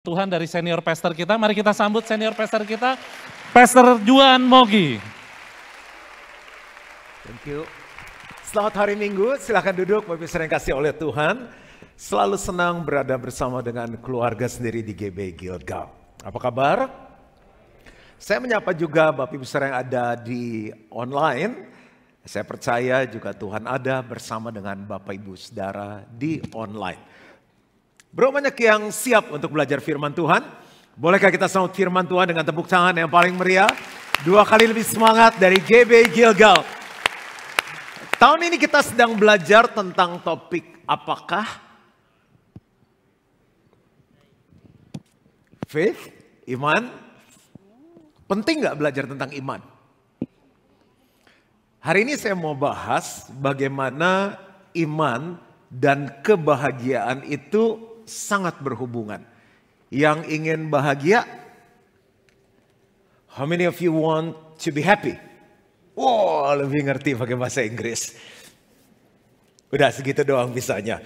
Tuhan dari senior pastor kita. Mari kita sambut senior pastor kita, Pastor Juan Mogi. Thank you. Selamat hari Minggu, silakan duduk Bapak Ibu yang kasih oleh Tuhan. Selalu senang berada bersama dengan keluarga sendiri di GB Gilgal. Apa kabar? Saya menyapa juga Bapak Ibu yang ada di online. Saya percaya juga Tuhan ada bersama dengan Bapak Ibu Saudara di online. Berapa banyak yang siap untuk belajar firman Tuhan? Bolehkah kita sambut firman Tuhan dengan tepuk tangan yang paling meriah? 2 kali lebih semangat dari GB Gilgal. Tahun ini kita sedang belajar tentang topik apakah faith, iman. Penting gak belajar tentang iman? Hari ini saya mau bahas bagaimana iman dan kebahagiaan itu sangat berhubungan. Yang ingin bahagia, how many of you want to be happy? Wow, lebih ngerti pakai bahasa Inggris. Udah segitu doang bisanya.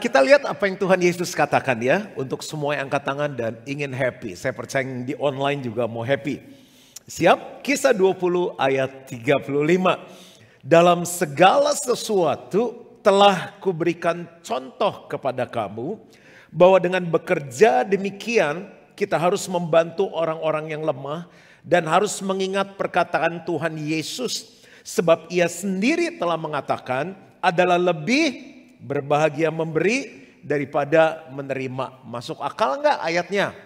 Kita lihat apa yang Tuhan Yesus katakan ya, untuk semua yang angkat tangan dan ingin happy. Saya percaya yang di online juga mau happy. Siap? Kisah 20 ayat 35. Dalam segala sesuatu telah kuberikan contoh kepada kamu bahwa dengan bekerja demikian kita harus membantu orang-orang yang lemah dan harus mengingat perkataan Tuhan Yesus sebab ia sendiri telah mengatakan adalah lebih berbahagia memberi daripada menerima. Masuk akal enggak ayatnya?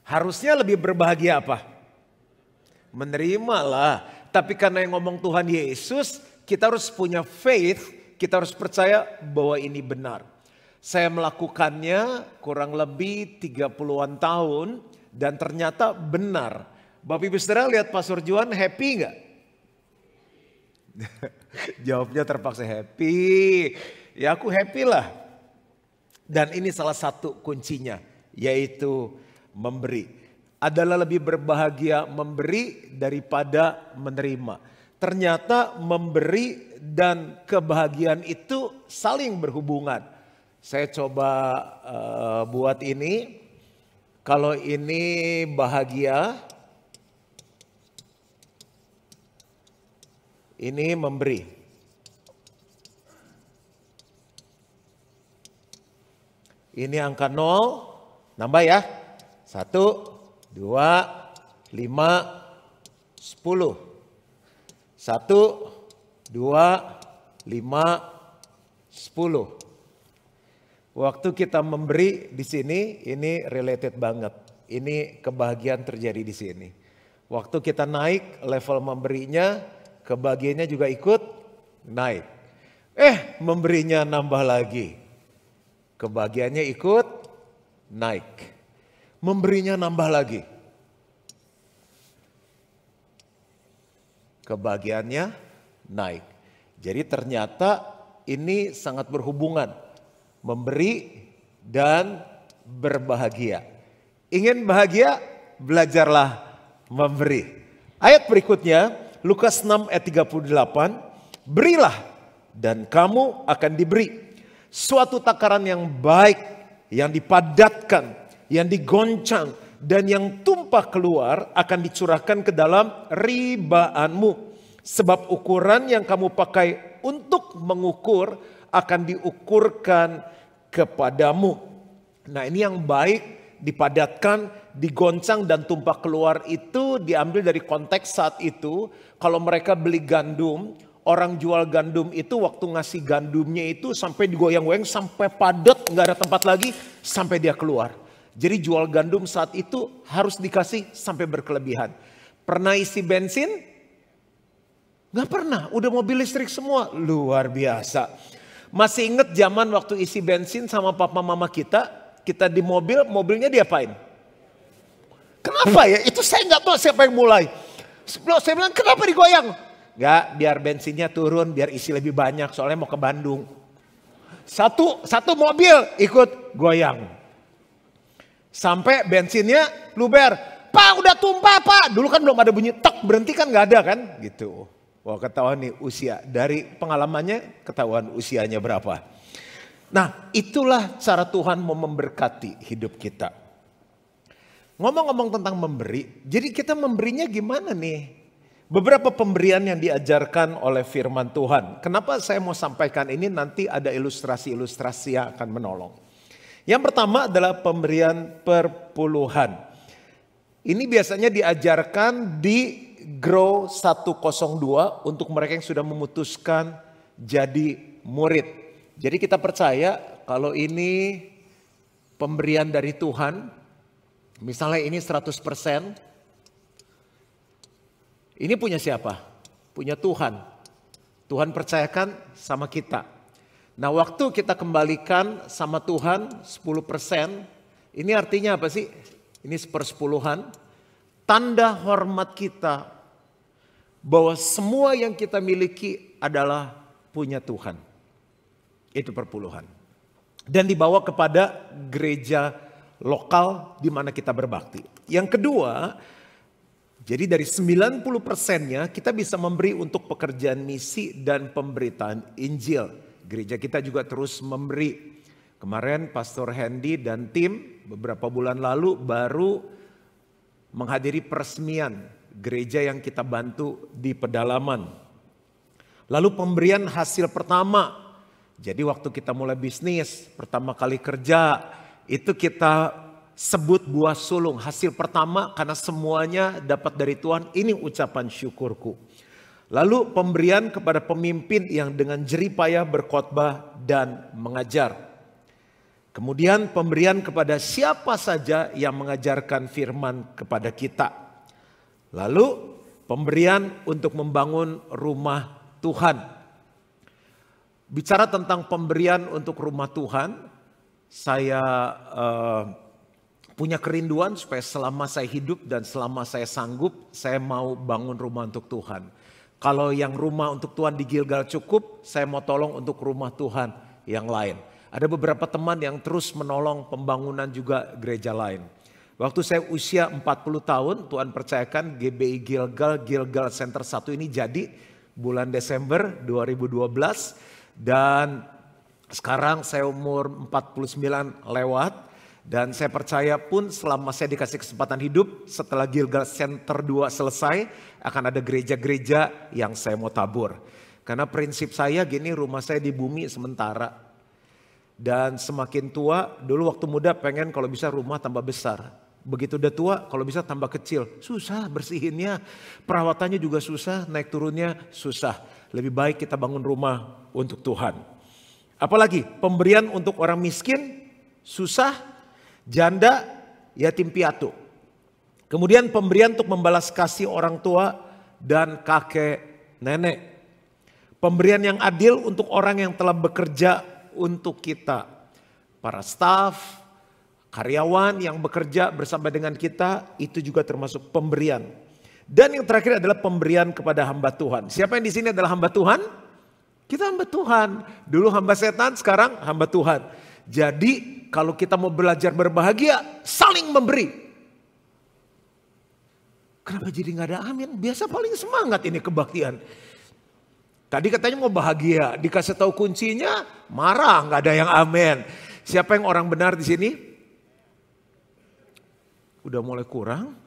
Harusnya lebih berbahagia apa? Menerima lah. Tapi karena yang ngomong Tuhan Yesus, kita harus punya faith. Kita harus percaya bahwa ini benar. Saya melakukannya kurang lebih 30-an tahun dan ternyata benar. Bapak Ibu Saudara lihat Pastor Juan happy nggak? Jawabnya terpaksa happy. Ya aku happy lah. Dan ini salah satu kuncinya yaitu memberi. Adalah lebih berbahagia memberi daripada menerima. Ternyata memberi dan kebahagiaan itu saling berhubungan. Saya coba buat ini. Kalau ini bahagia, ini memberi. Ini angka 0, nambah ya. 1, 2, 5, 10. 1, 2, 5, 10. Waktu kita memberi di sini, ini related banget. Ini kebahagiaan terjadi di sini. Waktu kita naik level memberinya, kebahagiaannya juga ikut naik. Memberinya nambah lagi. Kebahagiaannya ikut naik. Memberinya nambah lagi. Kebahagiaannya naik. Jadi ternyata ini sangat berhubungan. Memberi dan berbahagia. Ingin bahagia? Belajarlah memberi. Ayat berikutnya, Lukas 6 ayat 38. Berilah dan kamu akan diberi. Suatu takaran yang baik, yang dipadatkan, yang digoncang, dan yang tumpah keluar akan dicurahkan ke dalam ribaanmu. Sebab ukuran yang kamu pakai untuk mengukur akan diukurkan kepadamu. Nah ini yang baik, dipadatkan, digoncang dan tumpah keluar itu diambil dari konteks saat itu. Kalau mereka beli gandum, orang jual gandum itu waktu ngasih gandumnya itu sampai digoyang-goyang sampai padat, nggak ada tempat lagi sampai dia keluar. Jadi jual gandum saat itu harus dikasih sampai berkelebihan. Pernah isi bensin? Gak pernah, udah mobil listrik semua. Luar biasa. Masih inget zaman waktu isi bensin sama papa mama kita di mobil, mobilnya diapain? Kenapa ya? Itu saya gak tahu siapa yang mulai. Saya bilang kenapa digoyang? Gak, biar bensinnya turun, biar isi lebih banyak. Soalnya mau ke Bandung. Satu mobil ikut goyang. Sampai bensinnya luber. Pak udah tumpah pak. Dulu kan belum ada bunyi tek berhenti kan gak ada kan. Gitu. Wah ketahuan nih usia. Dari pengalamannya ketahuan usianya berapa. Nah, itulah cara Tuhan mau memberkati hidup kita. Ngomong-ngomong tentang memberi, jadi kita memberinya gimana nih? Beberapa pemberian yang diajarkan oleh firman Tuhan. Kenapa saya mau sampaikan ini, nanti ada ilustrasi-ilustrasi yang akan menolong. Yang pertama adalah pemberian perpuluhan. Ini biasanya diajarkan di Grow 102 untuk mereka yang sudah memutuskan jadi murid. Jadi kita percaya kalau ini pemberian dari Tuhan, misalnya ini 100%, ini punya siapa? Punya Tuhan. Tuhan percayakan sama kita. Nah, waktu kita kembalikan sama Tuhan 10%, ini artinya apa sih? Ini 1/10. Tanda hormat kita bahwa semua yang kita miliki adalah punya Tuhan. Itu perpuluhan. Dan dibawa kepada gereja lokal di mana kita berbakti. Yang kedua, jadi dari 90%-nya kita bisa memberi untuk pekerjaan misi dan pemberitaan Injil. Gereja kita juga terus memberi. Kemarin Pastor Hendy dan tim beberapa bulan lalu baru menghadiri peresmian gereja yang kita bantu di pedalaman. Lalu pemberian hasil pertama. Jadi waktu kita mulai bisnis, pertama kali kerja, itu kita sebut buah sulung, hasil pertama karena semuanya dapat dari Tuhan, ini ucapan syukurku. Lalu pemberian kepada pemimpin yang dengan jerih payah berkhotbah dan mengajar. Kemudian pemberian kepada siapa saja yang mengajarkan firman kepada kita. Lalu pemberian untuk membangun rumah Tuhan. Bicara tentang pemberian untuk rumah Tuhan, saya punya kerinduan supaya selama saya hidup dan selama saya sanggup, saya mau bangun rumah untuk Tuhan. Kalau yang rumah untuk Tuhan di Gilgal cukup, saya mau tolong untuk rumah Tuhan yang lain. Ada beberapa teman yang terus menolong pembangunan juga gereja lain. Waktu saya usia 40 tahun, Tuhan percayakan GBI Gilgal Center 1 ini jadi bulan Desember 2012. Dan sekarang saya umur 49 lewat. Dan saya percaya pun selama saya dikasih kesempatan hidup, setelah Gilgal Center 2 selesai, akan ada gereja-gereja yang saya mau tabur. Karena prinsip saya gini, rumah saya di bumi sementara. Dan semakin tua, dulu waktu muda pengen kalau bisa rumah tambah besar. Begitu udah tua, kalau bisa tambah kecil. Susah bersihinnya, perawatannya juga susah, naik turunnya susah. Lebih baik kita bangun rumah untuk Tuhan. Apalagi pemberian untuk orang miskin, susah. Janda, yatim piatu. Kemudian pemberian untuk membalas kasih orang tua dan kakek nenek. Pemberian yang adil untuk orang yang telah bekerja untuk kita. Para staf, karyawan yang bekerja bersama dengan kita, itu juga termasuk pemberian. Dan yang terakhir adalah pemberian kepada hamba Tuhan. Siapa yang di sini adalah hamba Tuhan? Kita hamba Tuhan. Dulu hamba setan, sekarang hamba Tuhan. Jadi kalau kita mau belajar berbahagia, saling memberi. Kenapa jadi gak ada amin? Biasa paling semangat ini kebaktian. Tadi katanya mau bahagia, dikasih tahu kuncinya, marah, gak ada yang amin. Siapa yang orang benar di sini? Udah mulai kurang.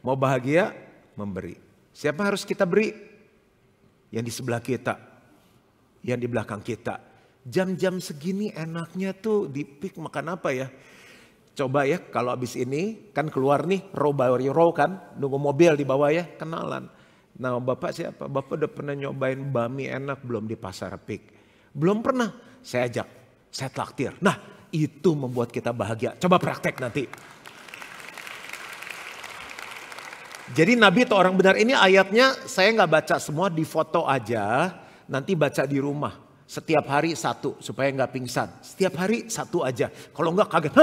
Mau bahagia, memberi. Siapa harus kita beri? Yang di sebelah kita, yang di belakang kita. Jam-jam segini enaknya tuh di pik makan apa ya? Coba ya kalau abis ini kan keluar nih row kan, nunggu mobil di bawah ya, kenalan. Nah bapak siapa? Bapak udah pernah nyobain bami enak belum di pasar pik? Belum pernah, saya ajak, saya traktir. Nah itu membuat kita bahagia, coba praktek nanti. Jadi nabi atau orang benar ini ayatnya saya gak baca semua, di foto aja, nanti baca di rumah. Setiap hari satu supaya nggak pingsan. Setiap hari satu aja. Kalau nggak kaget.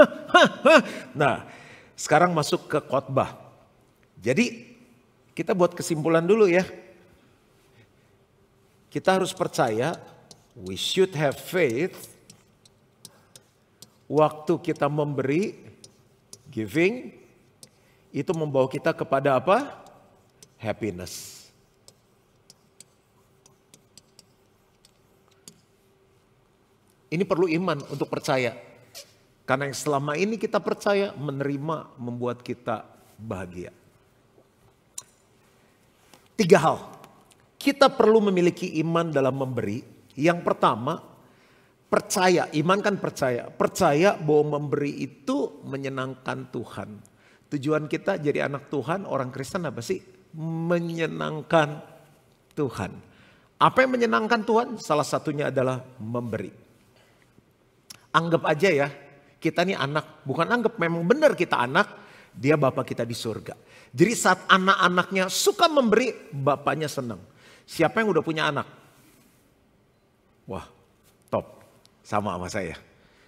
Nah sekarang masuk ke khotbah. Jadi kita buat kesimpulan dulu ya. Kita harus percaya. We should have faith. Waktu kita memberi. Giving. Itu membawa kita kepada apa? Happiness. Ini perlu iman untuk percaya. Karena yang selama ini kita percaya menerima membuat kita bahagia. 3 hal. Kita perlu memiliki iman dalam memberi. Yang pertama, percaya. Iman kan percaya. Percaya bahwa memberi itu menyenangkan Tuhan. Tujuan kita jadi anak Tuhan, orang Kristen apa sih? Menyenangkan Tuhan. Apa yang menyenangkan Tuhan? Salah satunya adalah memberi. Anggap aja ya, kita nih anak. Bukan anggap, memang benar kita anak. Dia Bapa kita di surga. Jadi saat anak-anaknya suka memberi, bapaknya senang. Siapa yang udah punya anak? Wah, top. Sama saya.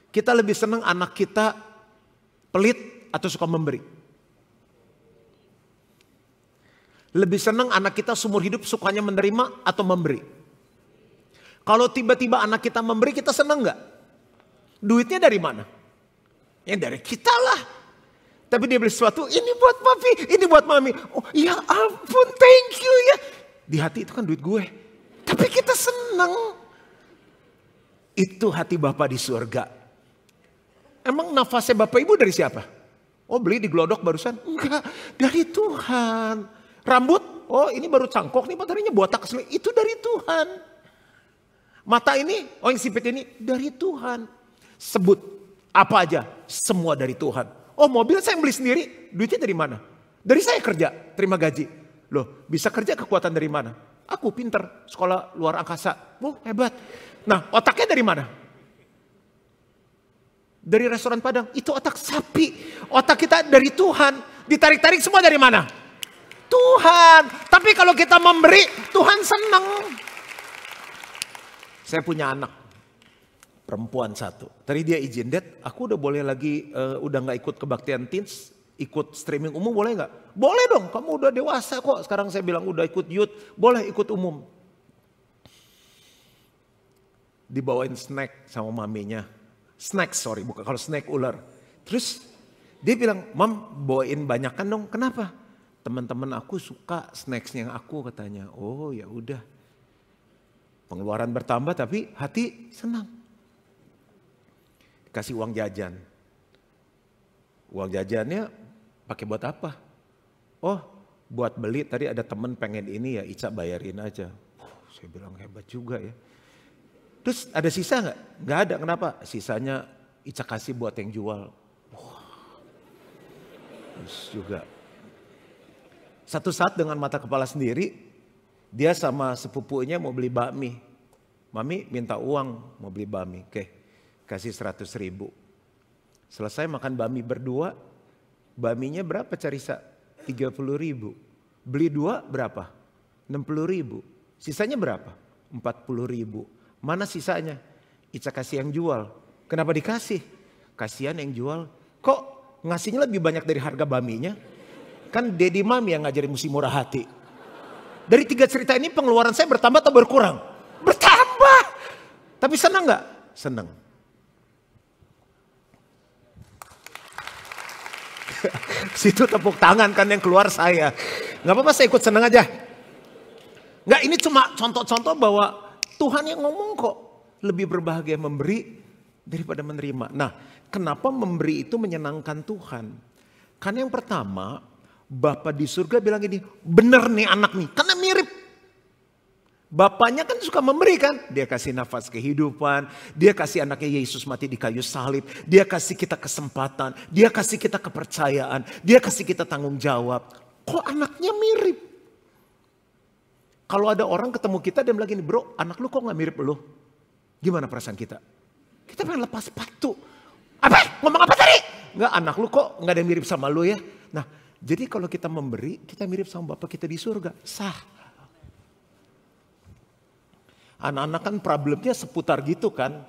Kita lebih senang anak kita pelit atau suka memberi? Lebih senang anak kita seumur hidup sukanya menerima atau memberi? Kalau tiba-tiba anak kita memberi, kita senang nggak? Duitnya dari mana? Ya dari kita lah. Tapi dia beli sesuatu, ini buat papi, ini buat mami. Oh ya ampun, thank you ya. Di hati itu kan duit gue. Tapi kita senang. Itu hati Bapa di surga. Emang nafasnya Bapak Ibu dari siapa? Oh beli di Glodok barusan? Enggak, dari Tuhan. Rambut, oh ini baru cangkok nih mataharinya botak kesini. Itu dari Tuhan. Mata ini, oh yang sipit ini dari Tuhan. Sebut apa aja, semua dari Tuhan. Oh mobil saya yang beli sendiri, duitnya dari mana? Dari saya kerja, terima gaji. Loh bisa kerja kekuatan dari mana? Aku pinter, sekolah luar angkasa. Oh hebat. Nah otaknya dari mana? Dari restoran Padang, itu otak sapi. Otak kita dari Tuhan, ditarik-tarik semua dari mana? Tuhan. Tapi kalau kita memberi, Tuhan senang. Saya punya anak, perempuan 1. Tadi dia izin, Dad, aku udah boleh lagi, udah gak ikut kebaktian teens, ikut streaming umum boleh gak? Boleh dong, kamu udah dewasa kok. Sekarang saya bilang udah ikut youth, boleh ikut umum. Dibawain snack sama maminya. Snack, sorry, bukan kalau snack ular. Terus dia bilang, Mam bawain banyakan dong, kenapa? Teman-teman aku suka snacksnya yang aku katanya. Oh ya udah. Pengeluaran bertambah tapi hati senang. Kasih uang jajan. Uang jajannya pakai buat apa? Oh buat beli, tadi ada temen pengen ini ya Ica bayarin aja. Saya bilang hebat juga ya. Terus ada sisa gak? Gak ada, kenapa? Sisanya Ica kasih buat yang jual. Terus juga. Satu saat dengan mata kepala sendiri, dia sama sepupunya mau beli bakmi. Mami minta uang mau beli bakmi. Oke, kasih 100.000. Selesai makan bakmi berdua, bakminya berapa Carisa? 30.000. Beli 2 berapa? 60.000. Sisanya berapa? 40.000. Mana sisanya? Ica kasih yang jual. Kenapa dikasih? Kasihan yang jual. Kok ngasihnya lebih banyak dari harga bakminya? Kan Dedi Mami yang ngajarin mesti murah hati. Dari 3 cerita ini pengeluaran saya bertambah atau berkurang? Bertambah. Tapi senang gak? Senang. Situ tepuk tangan kan yang keluar saya. Gak apa-apa saya ikut senang aja. Gak, ini cuma contoh-contoh bahwa Tuhan yang ngomong kok. Lebih berbahagia memberi daripada menerima. Nah kenapa memberi itu menyenangkan Tuhan? Karena yang pertama, Bapa di surga bilang gini, bener nih anak nih, karena mirip. Bapaknya kan suka memberi kan, dia kasih nafas kehidupan, dia kasih anaknya Yesus mati di kayu salib, dia kasih kita kesempatan, dia kasih kita kepercayaan, dia kasih kita tanggung jawab. Kok anaknya mirip? Kalau ada orang ketemu kita dan bilang gini, bro anak lu kok gak mirip lu? Gimana perasaan kita? Kita pengen lepas sepatu. Apa? Ngomong apa tadi? Enggak, anak lu kok gak ada yang mirip sama lu ya? Nah, jadi kalau kita memberi, kita mirip sama Bapak kita di surga. Sah. Anak-anak kan problemnya seputar gitu kan.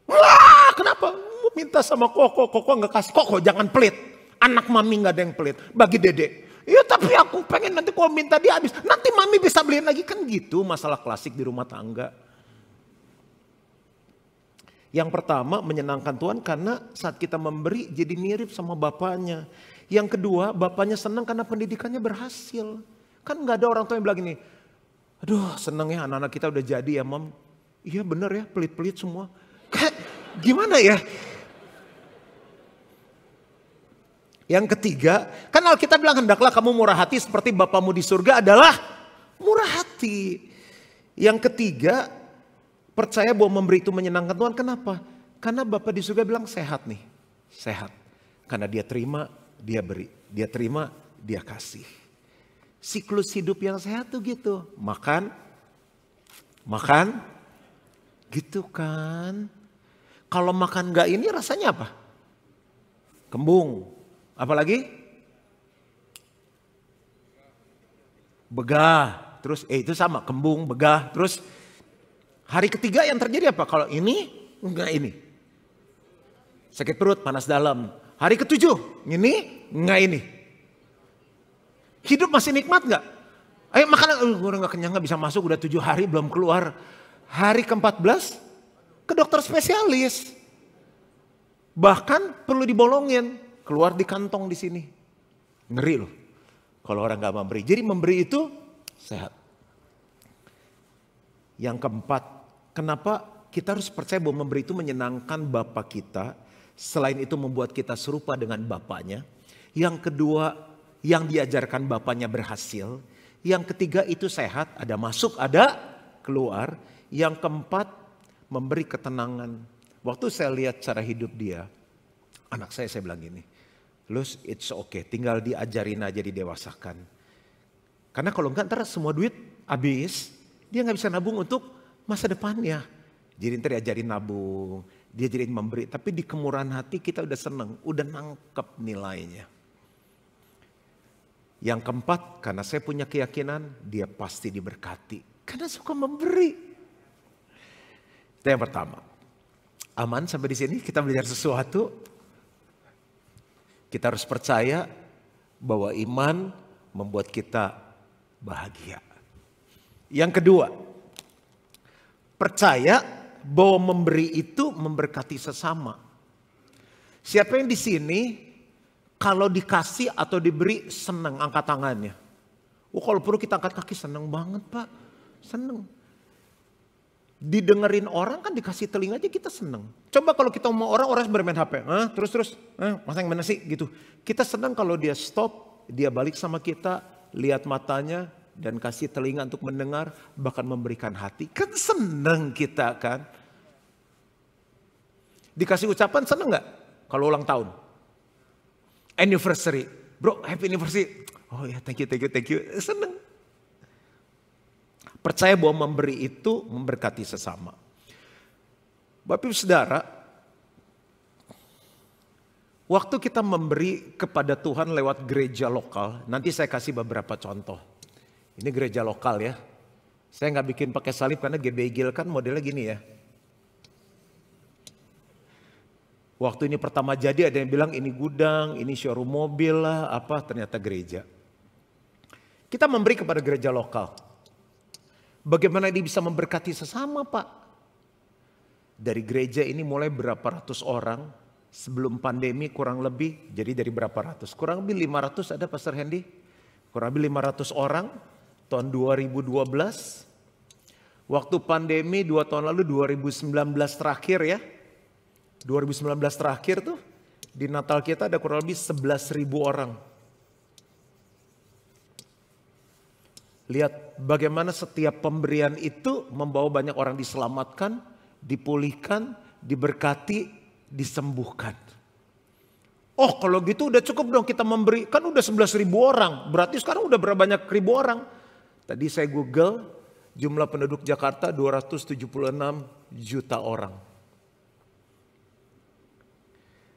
Wah, kenapa? Minta sama Koko gak kasih. Koko jangan pelit. Anak mami gak ada yang pelit. Bagi Dede. Ya tapi aku pengen nanti kalau minta dia habis. Nanti mami bisa beliin lagi. Kan gitu masalah klasik di rumah tangga. Yang pertama menyenangkan Tuhan karena saat kita memberi jadi mirip sama Bapaknya. Yang kedua, bapaknya senang karena pendidikannya berhasil. Kan gak ada orang tua yang bilang gini, aduh seneng ya anak-anak kita udah jadi ya Mam. Iya bener ya, pelit-pelit semua. Gimana ya? Yang ketiga, kan Alkitab bilang hendaklah kamu murah hati seperti Bapamu di surga adalah murah hati. Yang ketiga, percaya bahwa memberi itu menyenangkan Tuhan. Kenapa? Karena Bapa di surga bilang sehat nih. Sehat. Karena dia terima, dia beri. Dia terima, dia kasih. Siklus hidup yang sehat tuh gitu. Makan, gitu kan. Kalau makan gak ini rasanya apa? Kembung. Apalagi? Begah. Terus itu sama, kembung, begah. Terus hari ketiga yang terjadi apa? Kalau ini, enggak ini. Sakit perut, panas dalam. Hari ketujuh, ini, enggak ini. Hidup masih nikmat enggak? Ayo makan, gue udah gak kenyang, gak bisa masuk, udah 7 hari belum keluar. Hari ke-14, ke dokter spesialis. Bahkan perlu dibolongin. Keluar di kantong di sini. Ngeri loh. Kalau orang gak memberi. Jadi memberi itu sehat. Yang keempat. Kenapa kita harus percaya bahwa memberi itu menyenangkan Bapa kita. Selain itu membuat kita serupa dengan Bapanya. Yang kedua. Yang diajarkan Bapanya berhasil. Yang ketiga itu sehat. Ada masuk, ada keluar. Yang keempat. Memberi ketenangan. Waktu saya lihat cara hidup dia. Anak saya bilang gini. Lus, it's okay, tinggal diajarin aja, didewasakan. Karena kalau enggak ntar semua duit habis, dia gak bisa nabung untuk masa depannya. Jadi ntar diajarin nabung, diajarin memberi. Tapi di kemurahan hati kita udah seneng, udah nangkep nilainya. Yang keempat, karena saya punya keyakinan, dia pasti diberkati. Karena suka memberi. Itu yang pertama. Aman sampai di sini, kita belajar sesuatu. Kita harus percaya bahwa iman membuat kita bahagia. Yang kedua, percaya bahwa memberi itu memberkati sesama. Siapa yang di sini kalau dikasih atau diberi senang, angkat tangannya. Oh, kalau perlu kita angkat kaki, senang banget Pak, senang. Didengerin orang kan dikasih telinga aja kita seneng. Coba kalau kita mau orang bermain HP. Terus, masa yang mana sih gitu. Kita senang kalau dia stop, dia balik sama kita, lihat matanya dan kasih telinga untuk mendengar. Bahkan memberikan hati. Kan seneng kita kan. Dikasih ucapan seneng gak? Kalau ulang tahun. Anniversary. Bro, happy anniversary. Oh ya, thank you. Seneng. Percaya bahwa memberi itu memberkati sesama. Bapak Ibu Saudara, waktu kita memberi kepada Tuhan lewat gereja lokal, nanti saya kasih beberapa contoh. Ini gereja lokal ya. Saya nggak bikin pakai salib karena GBI Gil kan modelnya gini ya. Waktu ini pertama jadi ada yang bilang ini gudang, ini showroom mobil lah, apa ternyata gereja. Kita memberi kepada gereja lokal. Bagaimana dia bisa memberkati sesama Pak? Dari gereja ini mulai berapa ratus orang. Sebelum pandemi kurang lebih. Jadi dari berapa ratus? Kurang lebih 500 ada Pastor Hendy? Kurang lebih 500 orang. Tahun 2012. Waktu pandemi 2 tahun lalu 2019 terakhir ya. 2019 terakhir tuh. Di Natal kita ada kurang lebih 11.000 orang. Lihat bagaimana setiap pemberian itu membawa banyak orang diselamatkan, dipulihkan, diberkati, disembuhkan. Oh kalau gitu udah cukup dong kita memberi, kan udah 11.000 orang, berarti sekarang udah berapa banyak ribu orang. Tadi saya Google, jumlah penduduk Jakarta 276 juta orang.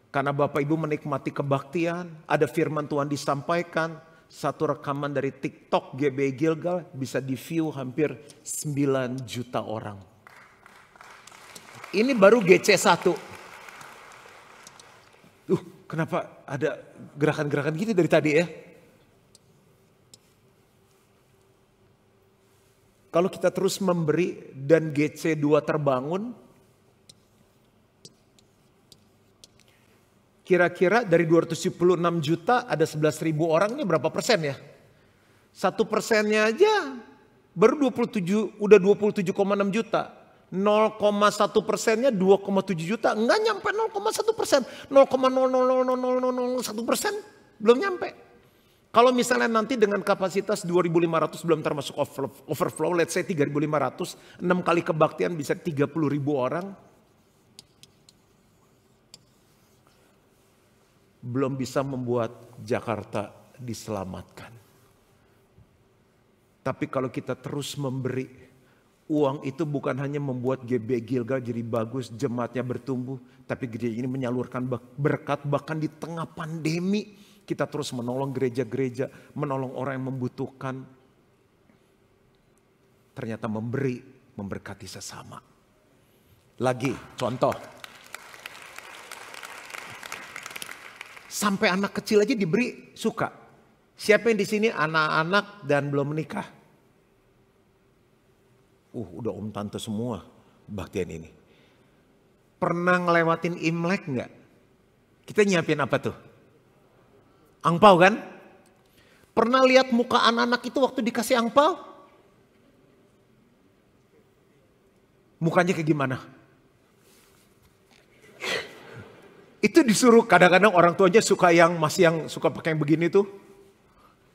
Karena Bapak Ibu menikmati kebaktian, ada firman Tuhan disampaikan, satu rekaman dari TikTok GBI Gilgal bisa di-view hampir 9 juta orang. Ini baru GC1. Kenapa ada gerakan-gerakan gitu dari tadi ya? Kalau kita terus memberi dan GC2 terbangun, kira-kira dari 276 juta ada 11.000 orang, ini berapa persen ya? 1%-nya aja baru 27, udah 27,6 juta. 0,1%-nya 2,7 juta. Enggak nyampe 0,1%. 0,00001% belum nyampe. Kalau misalnya nanti dengan kapasitas 2.500 belum termasuk overflow, let's say 3.500, 6 kali kebaktian bisa 30.000 orang. Belum bisa membuat Jakarta diselamatkan. Tapi kalau kita terus memberi, uang itu bukan hanya membuat GB Gilgal jadi bagus, jemaatnya bertumbuh, tapi gereja ini menyalurkan berkat bahkan di tengah pandemi. Kita terus menolong gereja-gereja, menolong orang yang membutuhkan. Ternyata memberi, memberkati sesama. Lagi, contoh. Sampai anak kecil aja diberi suka. Siapa yang di sini anak-anak dan belum menikah? Udah om tante semua baktian ini. Pernah ngelewatin Imlek nggak? Kita nyiapin apa tuh? Angpau kan? Pernah lihat muka anak-anak itu waktu dikasih angpau? Mukanya kayak gimana? Itu disuruh, kadang-kadang orang tuanya suka yang suka pakai yang begini tuh.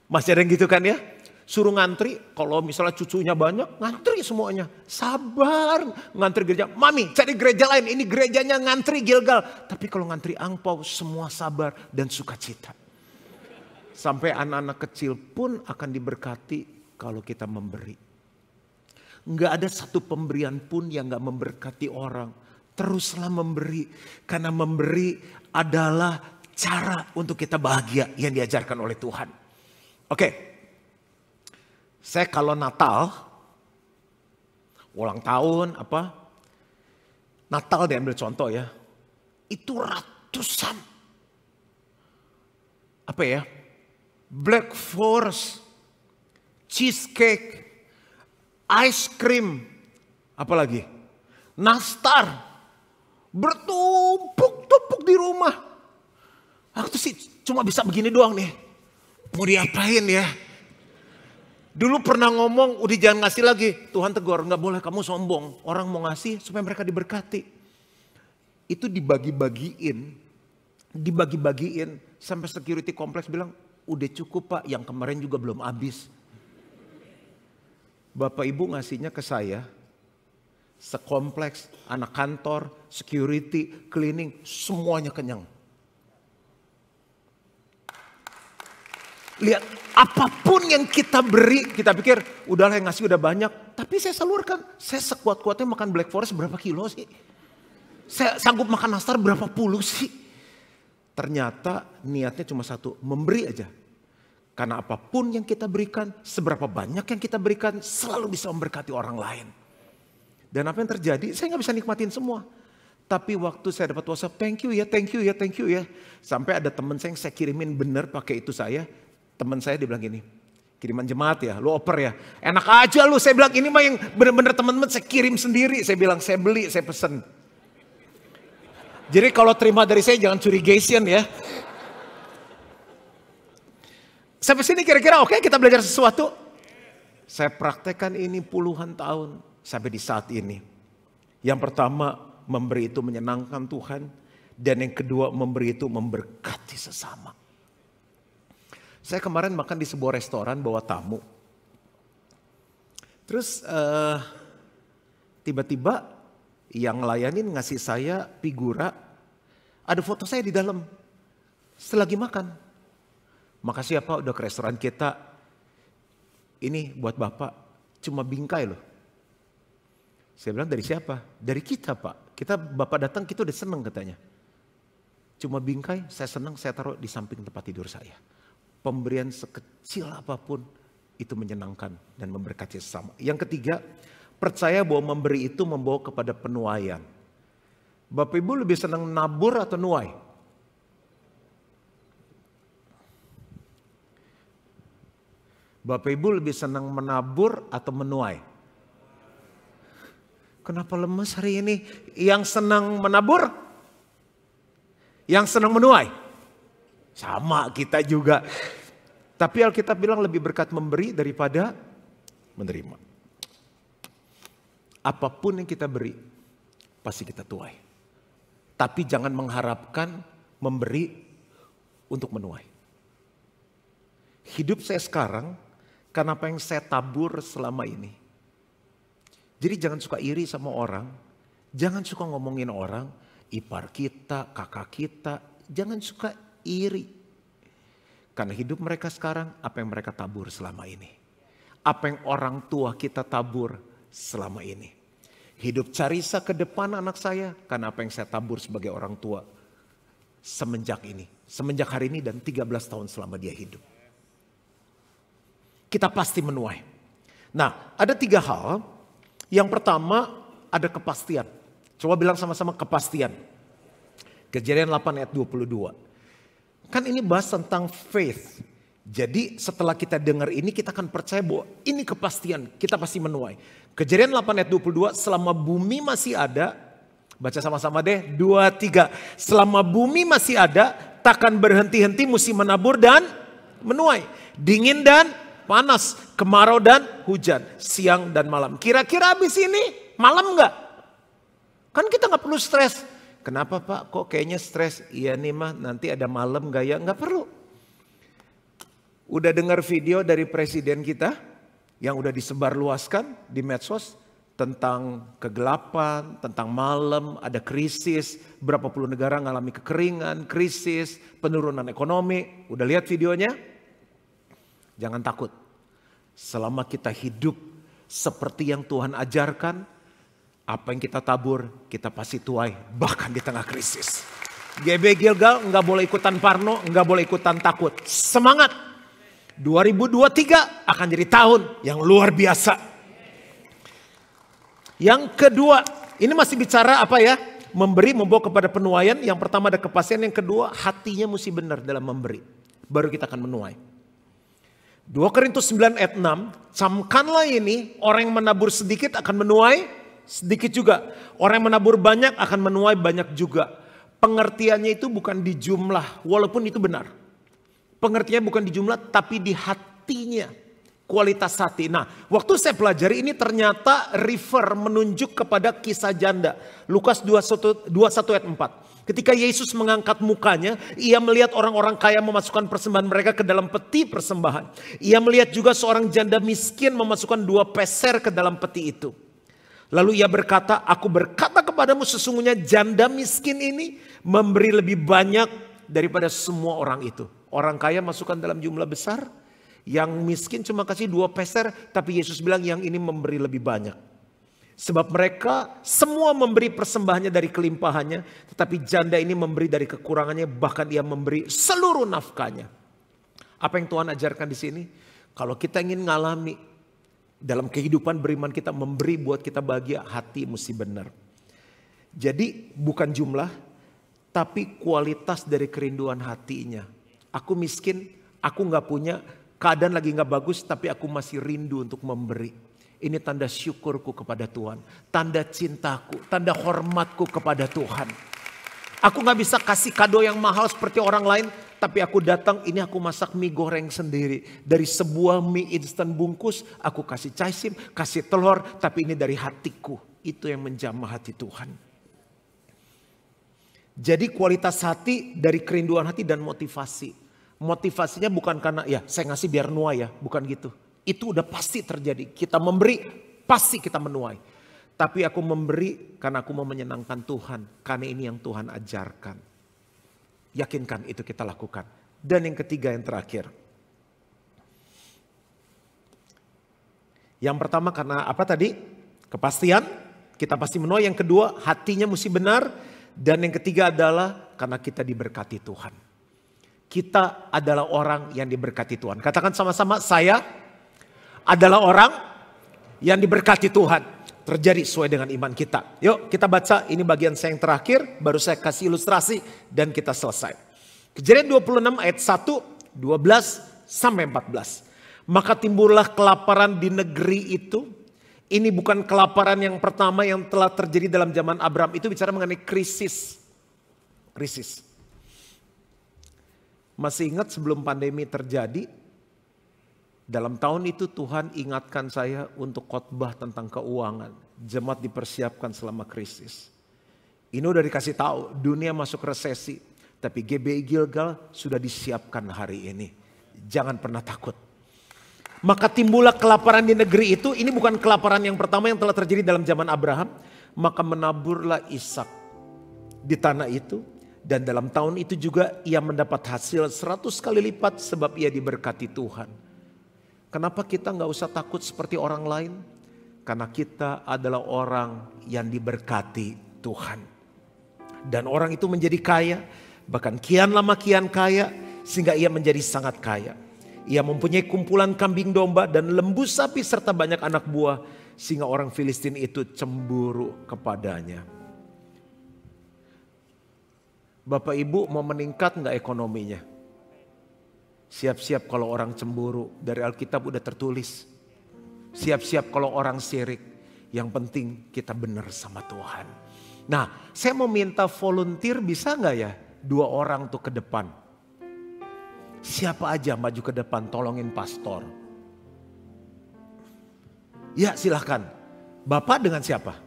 Masih ada yang gitu kan ya? Suruh ngantri, kalau misalnya cucunya banyak, ngantri semuanya. Sabar, ngantri gereja. Mami, cari gereja lain, ini gerejanya ngantri Gilgal. Tapi kalau ngantri angpau, semua sabar dan sukacita. Sampai anak-anak kecil pun akan diberkati kalau kita memberi. Nggak ada satu pemberian pun yang nggak memberkati orang. Teruslah memberi, karena memberi adalah cara untuk kita bahagia yang diajarkan oleh Tuhan. Oke, saya kalau Natal, ulang tahun Natal diambil contoh ya, itu ratusan Black Forest, cheesecake, ice cream, apalagi nastar, bertumpuk-tumpuk di rumah. Aku sih cuma bisa begini doang nih. Mau diapain ya? Dulu pernah ngomong, udah jangan ngasih lagi. Tuhan tegur, nggak boleh kamu sombong. Orang mau ngasih supaya mereka diberkati. Itu dibagi-bagiin sampai security kompleks bilang, udah cukup pak, yang kemarin juga belum habis. Bapak ibu ngasihnya ke saya, sekompleks, anak kantor, security, cleaning, semuanya kenyang. Lihat, apapun yang kita beri, kita pikir udahlah yang ngasih udah banyak. Tapi saya salurkan, saya sekuat-kuatnya makan Black Forest berapa kilo sih? Saya sanggup makan nastar berapa puluh sih? Ternyata niatnya cuma satu, memberi aja. Karena apapun yang kita berikan, seberapa banyak yang kita berikan, selalu bisa memberkati orang lain. Dan apa yang terjadi, saya gak bisa nikmatin semua. Tapi waktu saya dapat WhatsApp, thank you ya. Sampai ada teman saya yang saya kirimin bener pakai itu saya. Teman saya dia bilang gini, kiriman jemaat ya, lu oper ya. Enak aja lu, saya bilang ini mah yang bener-bener teman-teman saya kirim sendiri. Saya bilang saya beli, saya pesen. Jadi kalau terima dari saya jangan curigation ya. Sampai sini kira-kira oke, kita belajar sesuatu. Saya praktekkan ini puluhan tahun sampai di saat ini. Yang pertama, memberi itu menyenangkan Tuhan. Dan yang kedua, memberi itu memberkati sesama. Saya kemarin makan di sebuah restoran bawa tamu. Terus tiba-tiba yang ngelayanin ngasih saya figura, ada foto saya di dalam. Selagi makan. Makasih ya Pak udah ke restoran kita. Ini buat Bapak, cuma bingkai loh. Saya bilang dari siapa? Dari kita Pak. Bapak datang kita udah seneng katanya. Cuma bingkai, saya senang saya taruh di samping tempat tidur saya. Pemberian sekecil apapun itu menyenangkan dan memberkati sesama. Yang ketiga, percaya bahwa memberi itu membawa kepada penuaian. Bapak Ibu lebih senang nabur atau nuai? Bapak Ibu lebih senang menabur atau menuai? Kenapa lemes hari ini? Yang senang menabur? Yang senang menuai? Sama kita juga. Tapi Alkitab bilang lebih berkat memberi daripada menerima. apapun yang kita beri, pasti kita tuai. Tapi jangan mengharapkan memberi untuk menuai. Hidup saya sekarang karena apa yang saya tabur selama ini. Jadi jangan suka iri sama orang, jangan suka ngomongin orang, ipar kita, kakak kita, jangan suka iri. Karena hidup mereka sekarang, apa yang mereka tabur selama ini. Apa yang orang tua kita tabur selama ini. Hidup Carissa ke depan anak saya, karena apa yang saya tabur sebagai orang tua. Semenjak ini, semenjak hari ini dan 13 tahun selama dia hidup. Kita pasti menuai. Nah, ada 3 hal. Yang pertama, ada kepastian. Coba bilang sama-sama kepastian. Kejadian 8 ayat 22. Kan ini bahas tentang faith. Jadi setelah kita dengar ini kita akan percaya bahwa ini kepastian. Kita pasti menuai. Kejadian 8 ayat 22. Selama bumi masih ada. Baca sama-sama deh. 2, 3. Selama bumi masih ada. Takkan berhenti-henti musim menabur dan menuai. Dingin dan panas. Kemarau dan hujan. Siang dan malam. Kira-kira habis ini malam gak? Kan kita gak perlu stres. Kenapa Pak? Kok kayaknya stres? Iya nih mah nanti ada malam gak ya? Gak perlu. Udah dengar video dari presiden kita yang udah disebarluaskan di medsos tentang kegelapan, tentang malam, ada krisis, berapa puluh negara ngalami kekeringan, krisis, penurunan ekonomi. Udah lihat videonya? Jangan takut. Selama kita hidup seperti yang Tuhan ajarkan, apa yang kita tabur, kita pasti tuai, bahkan di tengah krisis. GB Gilgal nggak boleh ikutan parno, nggak boleh ikutan takut. Semangat! 2023 akan jadi tahun yang luar biasa. Yang kedua, ini masih bicara apa ya? Memberi, membawa kepada penuaian. Yang pertama ada kepastian, yang kedua hatinya mesti benar dalam memberi. Baru kita akan menuai. 2 Korintus 9 ayat 6, camkanlah ini, orang yang menabur sedikit akan menuai sedikit juga. Orang yang menabur banyak akan menuai banyak juga. Pengertiannya itu bukan di jumlah, walaupun itu benar. Pengertiannya bukan di jumlah, tapi di hatinya. Kualitas hati. Nah, waktu saya pelajari ini ternyata menunjuk kepada kisah janda. Lukas 21 ayat 4. Ketika Yesus mengangkat mukanya, ia melihat orang-orang kaya memasukkan persembahan mereka ke dalam peti persembahan. Ia melihat juga seorang janda miskin memasukkan 2 peser ke dalam peti itu. Lalu ia berkata, aku berkata kepadamu sesungguhnya janda miskin ini memberi lebih banyak daripada semua orang itu. Orang kaya masukkan dalam jumlah besar, yang miskin cuma kasih 2 peser, tapi Yesus bilang yang ini memberi lebih banyak. Sebab mereka semua memberi persembahannya dari kelimpahannya, tetapi janda ini memberi dari kekurangannya, bahkan ia memberi seluruh nafkahnya. Apa yang Tuhan ajarkan di sini? Kalau kita ingin ngalami dalam kehidupan beriman kita memberi buat kita bahagia, hati mesti benar. Jadi bukan jumlah, tapi kualitas dari kerinduan hatinya. Aku miskin, aku gak punya, keadaan lagi gak bagus, tapi aku masih rindu untuk memberi. Ini tanda syukurku kepada Tuhan, tanda cintaku, tanda hormatku kepada Tuhan. Aku gak bisa kasih kado yang mahal seperti orang lain, tapi aku datang, ini aku masak mie goreng sendiri. Dari sebuah mie instan bungkus, aku kasih caisim, kasih telur, tapi ini dari hatiku. Itu yang menjamah hati Tuhan. Jadi kualitas hati dari kerinduan hati dan motivasi. Motivasinya bukan karena ya saya ngasih biar nuai ya, bukan gitu. Itu udah pasti terjadi. Kita memberi, pasti kita menuai. Tapi aku memberi karena aku mau menyenangkan Tuhan. Karena ini yang Tuhan ajarkan. Yakinkan itu kita lakukan. Dan yang ketiga, yang terakhir. Yang pertama karena apa tadi? Kepastian, kita pasti menuai. Yang kedua, hatinya mesti benar. Dan yang ketiga adalah karena kita diberkati Tuhan. Kita adalah orang yang diberkati Tuhan. Katakan sama-sama, saya adalah orang yang diberkati Tuhan. Terjadi sesuai dengan iman kita. Yuk kita baca, ini bagian saya yang terakhir. Baru saya kasih ilustrasi dan kita selesai. Kejadian 26 ayat 1, 12 sampai 14. Maka timbullah kelaparan di negeri itu. Ini bukan kelaparan yang pertama yang telah terjadi dalam zaman Abraham. Itu bicara mengenai krisis. Krisis. Masih ingat sebelum pandemi terjadi? Dalam tahun itu Tuhan ingatkan saya untuk khotbah tentang keuangan. Jemaat dipersiapkan selama krisis. Ini udah dikasih tahu, dunia masuk resesi. Tapi GBI Gilgal sudah disiapkan hari ini. Jangan pernah takut. Maka timbullah kelaparan di negeri itu. Ini bukan kelaparan yang pertama yang telah terjadi dalam zaman Abraham. Maka menaburlah Ishak di tanah itu. Dan dalam tahun itu juga ia mendapat hasil 100 kali lipat sebab ia diberkati Tuhan. Kenapa kita gak usah takut seperti orang lain? Karena kita adalah orang yang diberkati Tuhan. Dan orang itu menjadi kaya, bahkan kian lama kian kaya, sehingga ia menjadi sangat kaya. Ia mempunyai kumpulan kambing domba dan lembu sapi serta banyak anak buah, sehingga orang Filistin itu cemburu kepadanya. Bapak Ibu mau meningkat gak ekonominya? Siap-siap kalau orang cemburu, dari Alkitab udah tertulis. Siap-siap kalau orang syirik, yang penting kita benar sama Tuhan. Nah, saya mau minta volunteer, bisa gak ya 2 orang tuh ke depan? Siapa aja maju ke depan tolongin pastor. Ya silahkan. Bapak dengan siapa?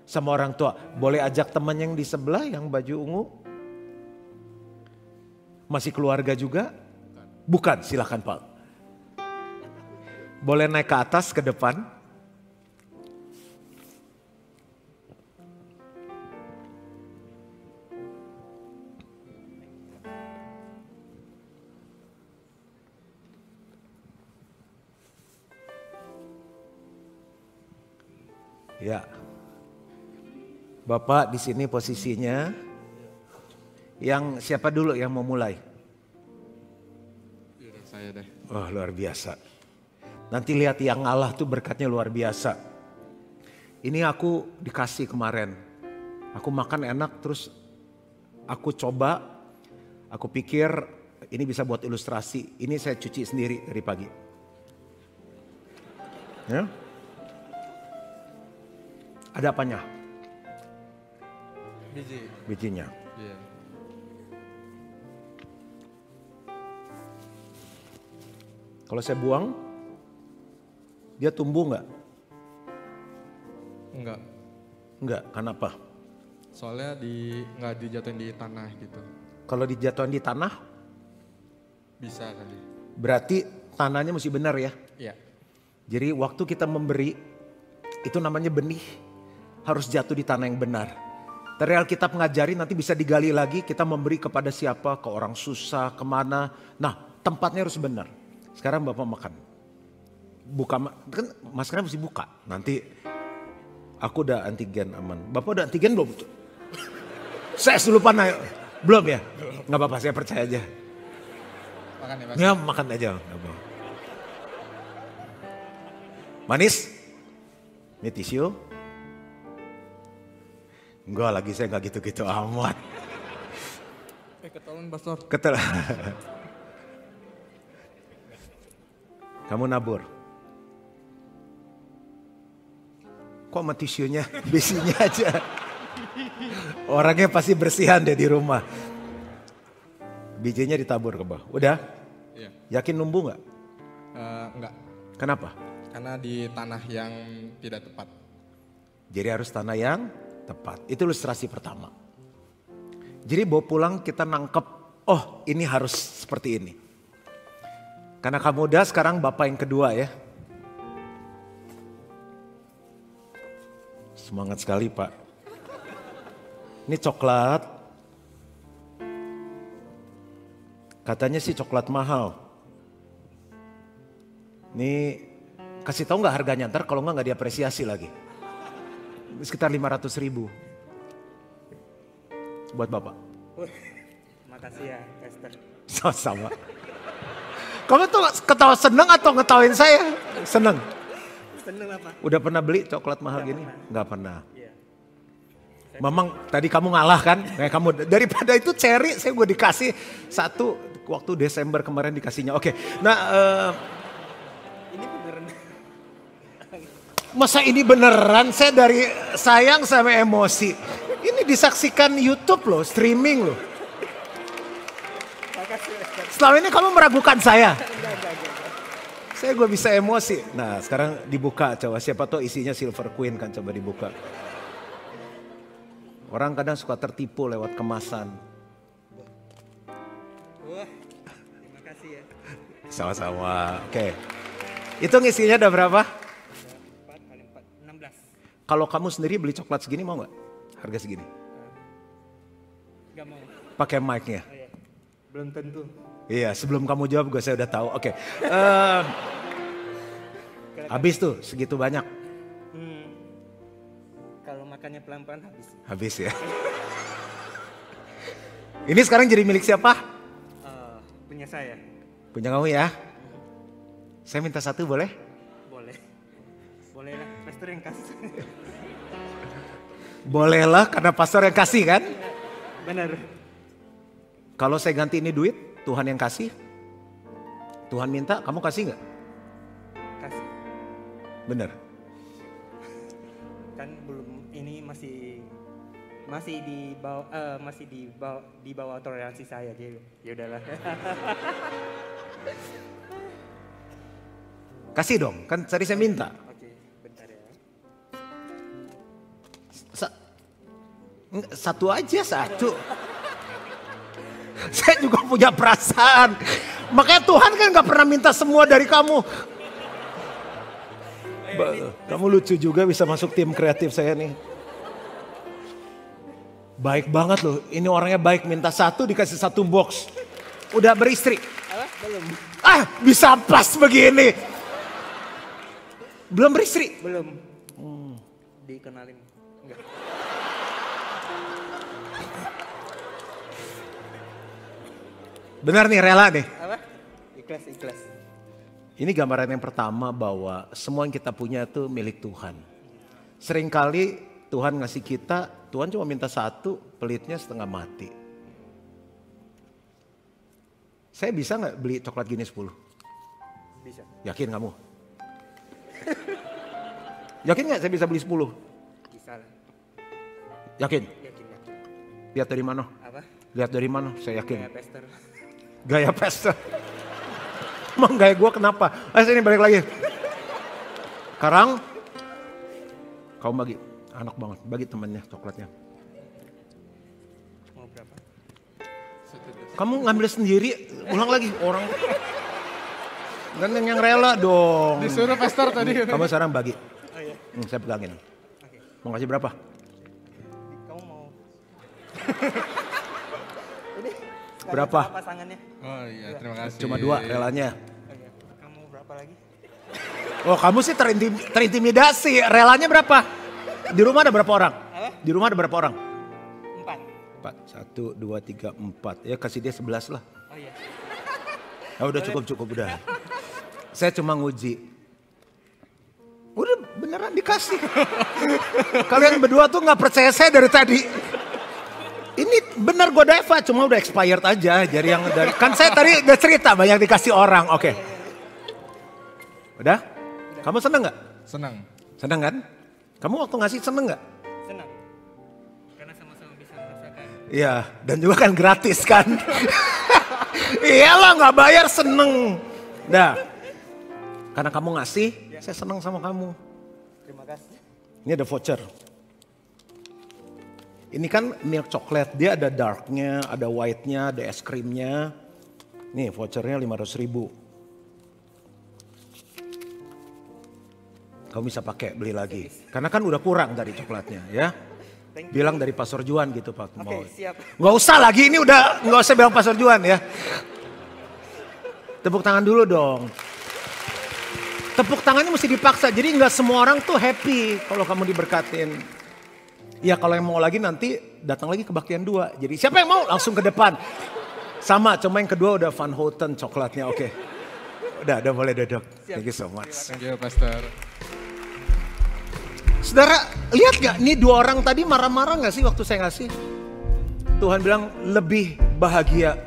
Sama orang tua. Boleh ajak teman yang di sebelah yang baju ungu? Masih keluarga juga? Bukan, silahkan Pak. Boleh naik ke atas ke depan? Ya. Bapak di sini posisinya. Yang siapa dulu yang mau mulai? Yaudah, saya deh. Oh luar biasa. Nanti lihat yang ngalah tuh berkatnya luar biasa. Ini aku dikasih kemarin. Aku makan enak terus aku coba. Aku pikir ini bisa buat ilustrasi. Ini saya cuci sendiri dari pagi. Ya. Ada apanya? Bijinya. Iya. Kalau saya buang, dia tumbuh nggak? Enggak. Enggak, kenapa? Soalnya nggak dijatuhin di tanah gitu. Kalau dijatuhin di tanah, Bisa kali. berarti tanahnya mesti benar ya. Iya. Jadi waktu kita memberi, itu namanya benih, harus jatuh di tanah yang benar. Dari Alkitab ngajari nanti bisa digali lagi, kita memberi kepada siapa, ke orang susah, kemana. Nah tempatnya harus benar. Sekarang Bapak makan. Buka, kan maskernya mesti buka. Nanti aku udah antigen aman. Bapak udah antigen belum? Saya lupa nanya. Belum ya? Gak apa-apa, saya percaya aja. Makan ya Mas? Ya makan aja. Manis? Ini tisu? Enggak lagi, saya gak gitu-gitu amat. Ketahuan pastor. Ketel. Kamu nabur. Kok sama tisunya? Bisinya aja. Orangnya pasti bersihan deh di rumah. Bijinya ditabur ke bawah. Udah? Iya. Yakin numbuh gak? Enggak. Kenapa? Karena di tanah yang tidak tepat. Jadi harus tanah yang tepat. Itu ilustrasi pertama. Jadi bawa pulang kita nangkep, oh ini harus seperti ini. Karena kamu udah sekarang bapak yang kedua ya. Semangat sekali Pak. Ini coklat. Katanya sih coklat mahal. Ini kasih tahu nggak harganya, ntar kalau nggak diapresiasi lagi. Sekitar 500.000 buat Bapak. Makasih ya Esther. Sama-sama. Kamu tuh ketawa seneng atau ngetawain saya? Seneng. Seneng apa? Udah pernah beli coklat mahal gini? Nggak pernah. Iya. Memang tadi kamu ngalah kan? Kayak kamu daripada itu cherry saya gue dikasih satu waktu Desember kemarin dikasihnya. Oke. Nah, Ini beneran. masa ini beneran? Saya dari sayang sama emosi. Ini disaksikan YouTube loh, streaming loh. Makasih Esther. Selama ini kamu meragukan saya. Enggak. Saya gue bisa emosi. Nah sekarang dibuka coba, siapa tahu isinya Silver Queen kan, coba dibuka. Orang kadang suka tertipu lewat kemasan. Wah, terima kasih ya. Sama-sama, oke. Itu ngisinya ada berapa? 4 kali 4, 16. Kalau kamu sendiri beli coklat segini mau nggak? Harga segini? Gak mau. Pakai mic-nya. Oh, iya. Belum tentu. Iya, sebelum kamu jawab gue saya udah tahu. Oke. Habis tuh segitu banyak. Kalau makannya pelan-pelan habis. Habis ya. Ini sekarang jadi milik siapa? Punya saya. Punya kamu ya. Saya minta satu boleh? Boleh. Boleh lah, pastor yang kasih. Bolehlah karena pastor yang kasih kan? Benar. Kalau saya ganti ini duit, Tuhan yang kasih. Tuhan minta, kamu kasih nggak? Kasih. Bener. Kan belum, ini masih di bawah toleransi saya, jadi ya udahlah. Kasih dong, kan tadi saya minta. Oke, bentar ya. Satu aja, satu. Saya juga punya perasaan. Makanya Tuhan kan gak pernah minta semua dari kamu. Kamu lucu juga bisa masuk tim kreatif saya nih. Baik banget loh, ini orangnya baik, minta satu dikasih satu box. Udah beristri? Belum. Bisa pas begini. Belum beristri? Belum. Dikenalin. Enggak. Benar nih, rela nih. Apa? Ikhlas. Ini gambaran yang pertama bahwa semua yang kita punya itu milik Tuhan. Seringkali Tuhan ngasih kita, Tuhan cuma minta satu, pelitnya setengah mati. Saya bisa nggak beli coklat gini 10? Bisa. Yakin kamu? Yakin nggak saya bisa beli 10? Bisa lah. Yakin? Yakin. Lihat dari mana? Apa? Lihat dari mana? Saya yakin. Kayak pester. Gaya pesta. Emang gaya gue kenapa? Sini balik lagi. Sekarang kamu bagi, anak banget, bagi temannya coklatnya. Mau berapa? Kamu ngambil sendiri, ulang lagi orang. Ganteng yang rela dong. Disuruh pastor tadi. Kamu sekarang bagi. Oh iya. Saya pegangin. Oke. Mau kasih berapa? Kamu mau? Berapa? Pasangannya. Oh iya, terima kasih. Cuma 2 relanya. Oh iya. Kamu berapa lagi? Oh kamu sih terintimidasi. Relanya berapa? Di rumah ada berapa orang? Apa? Di rumah ada berapa orang? 4. 1, 2, 3, 4. Ya kasih dia 11 lah. Oh iya. Udah cukup udah. Saya cuma nguji. Udah beneran dikasih. Kalian berdua tuh gak percaya saya dari tadi. Ini benar Godiva, cuma udah expired aja. Jadi yang dari, kan saya tadi udah cerita banyak dikasih orang. Oke. Udah? Kamu seneng gak? Senang. Seneng kan? Kamu waktu ngasih seneng gak? Senang. Karena sama-sama bisa merasakan. Iya, dan juga kan gratis kan. Iyalah gak bayar seneng. Dah. Karena kamu ngasih, saya seneng sama kamu. Terima kasih. Ini ada voucher. Ini kan milk coklat, dia ada darknya, ada white-nya, ada es krimnya. Nih vouchernya 500.000. Kamu bisa pakai beli lagi. Karena kan udah kurang dari coklatnya ya. Bilang dari Pastor Juan gitu Pak. Oke, siap. Nggak usah lagi, ini udah nggak usah bilang Pastor Juan ya. Tepuk tangan dulu dong. Tepuk tangannya mesti dipaksa, jadi nggak semua orang tuh happy kalau kamu diberkatin. Ya kalau yang mau lagi nanti datang lagi ke kebaktian 2. Jadi siapa yang mau langsung ke depan. Sama, cuma yang kedua udah Van Houten coklatnya, oke. Udah boleh duduk. Thank you so much. Thank you, Pastor. Saudara, lihat gak? Nih 2 orang tadi marah-marah gak sih waktu saya ngasih? Tuhan bilang lebih bahagia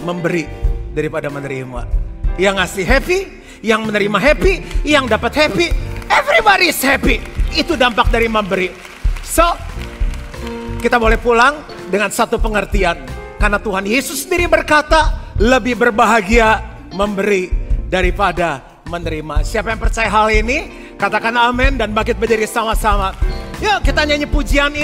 memberi daripada menerima. Yang ngasih happy, yang menerima happy, yang dapat happy. Everybody is happy. Itu dampak dari memberi. So, kita boleh pulang dengan satu pengertian. Karena Tuhan Yesus sendiri berkata, lebih berbahagia memberi daripada menerima. Siapa yang percaya hal ini, katakan amin dan bangkit berdiri sama-sama. Yuk kita nyanyi pujian ini.